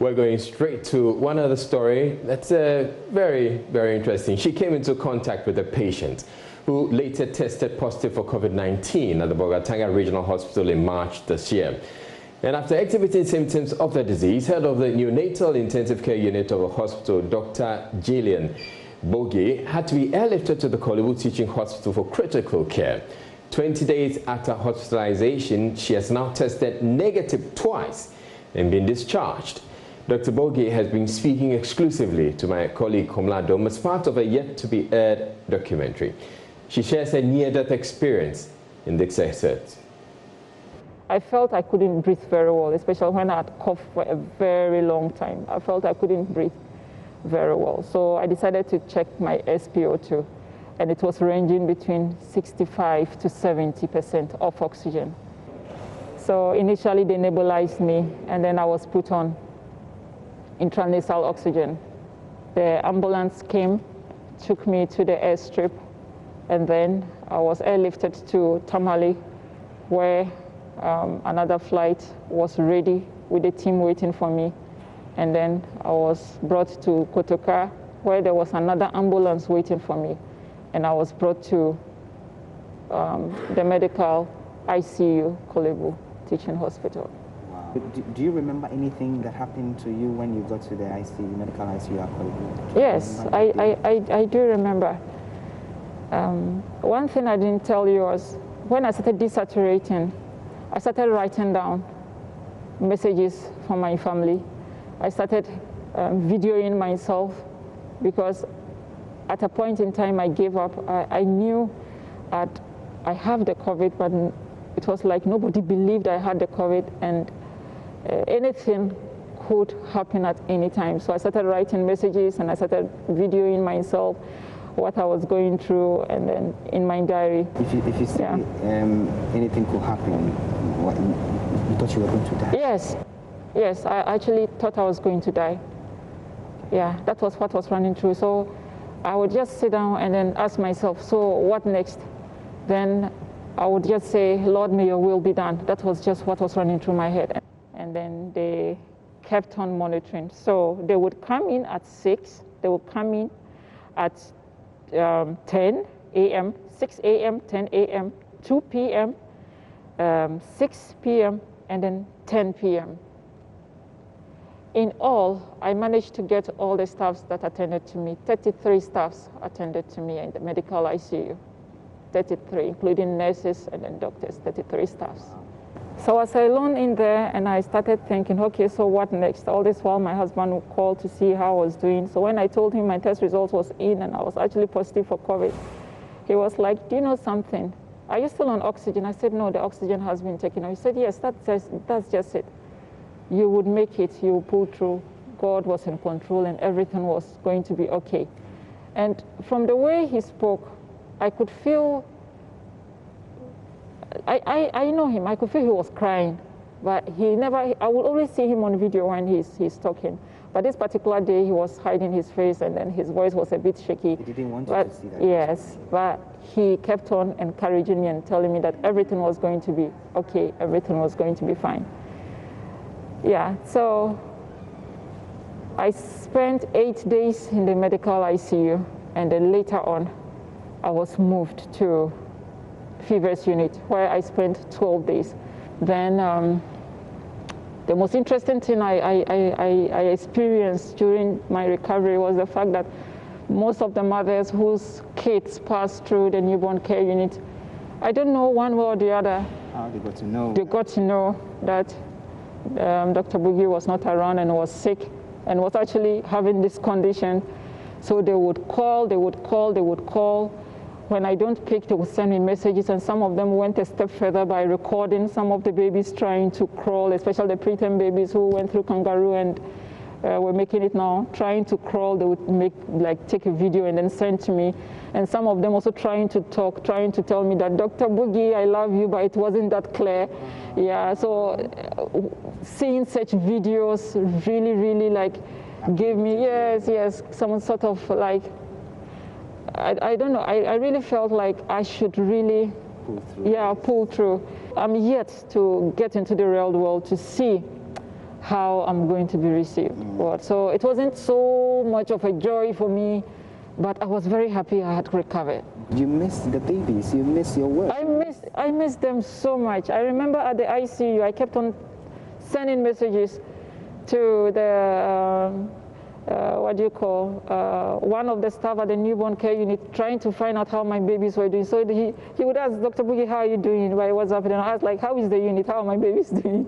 We're going straight to one other story that's very, very interesting. She came into contact with a patient who later tested positive for COVID-19 at the Bolgatanga Regional Hospital in March this year. And after exhibiting symptoms of the disease, head of the neonatal intensive care unit of the hospital, Dr. Gillian Bogie, had to be airlifted to the Kolebu Teaching Hospital for critical care. 20 days after hospitalization, she has now tested negative twice and been discharged. Dr. Bogie has been speaking exclusively to my colleague Komladom as part of a yet-to-be-aired documentary. She shares a near-death experience in this excerpt. I felt I couldn't breathe very well, especially when I had coughed for a very long time. I felt I couldn't breathe very well. So I decided to check my SpO2, and it was ranging between 65 to 70% of oxygen. So initially they nebulized me, and then I was put on intranasal oxygen. The ambulance came, took me to the airstrip, and then I was airlifted to Tamale, where another flight was ready with the team waiting for me. And then I was brought to Kotoka, where there was another ambulance waiting for me. And I was brought to the medical ICU, Kolebu Teaching Hospital. Do you remember anything that happened to you when you got to the ICU, medical ICU at Kolebu? Yes, I do remember. One thing I didn't tell you was when I started desaturating, I started writing down messages from my family. I started videoing myself because at a point in time I gave up. I knew that I have the COVID, but it was like nobody believed I had the COVID, and anything could happen at any time. So I started writing messages and I started videoing myself, what I was going through, and then in my diary. If you say anything could happen, you thought you were going to die? Yes, I actually thought I was going to die. Yeah, that was what was running through. So I would just sit down and then ask myself, so what next? Then I would just say, Lord, may your will be done. That was just what was running through my head. And then they kept on monitoring. So they would come in at 6, they would come in at 10 a.m., 6 a.m., 10 a.m., 2 p.m., 6 p.m., and then 10 p.m. In all, I managed to get all the staffs that attended to me. 33 staffs attended to me in the medical ICU. 33, including nurses and then doctors, 33 staffs. So I was alone in there, and I started thinking, okay, so what next? All this while, my husband would call to see how I was doing. So when I told him my test results was in and I was actually positive for COVID, he was like, do you know something? Are you still on oxygen? I said, no, the oxygen has been taken. He said, yes, that's just it. You would make it, you would pull through. God was in control and everything was going to be okay. And from the way he spoke, I could feel, I know him, I could feel he was crying, but he never, I would always see him on video when he's talking. But this particular day, he was hiding his face and then his voice was a bit shaky. He didn't want you to see that. Yes, but he kept on encouraging me and telling me that everything was going to be okay, everything was going to be fine. Yeah, so I spent 8 days in the medical ICU, and then later on, I was moved to fevers unit where I spent 12 days. Then the most interesting thing I experienced during my recovery was the fact that most of the mothers whose kids passed through the newborn care unit, I don't know one way or the other, they got to know. They got to know that Dr. Bogie was not around and was sick and was actually having this condition. So they would call, they would call, they would call. When I don't pick, they would send me messages, and some of them went a step further by recording some of the babies trying to crawl, especially the preterm babies who went through kangaroo and were making it now, trying to crawl. They would take a video and then send to me. And some of them also trying to talk, trying to tell me that, Dr. Bogie, I love you, but it wasn't that clear. Yeah, so seeing such videos really, really gave me, yes, some sort of I don't know, I really felt like I should really pull through. I'm yet to get into the real world to see how I'm going to be received. So it wasn't so much of a joy for me, but I was very happy I had recovered. You miss the babies, you miss your work. I miss them so much. I remember at the ICU, I kept on sending messages to the, one of the staff at the newborn care unit, trying to find out how my babies were doing. So he would ask, Dr. Boogie, how are you doing? Why, what's happening? I was like, how is the unit? How are my babies doing?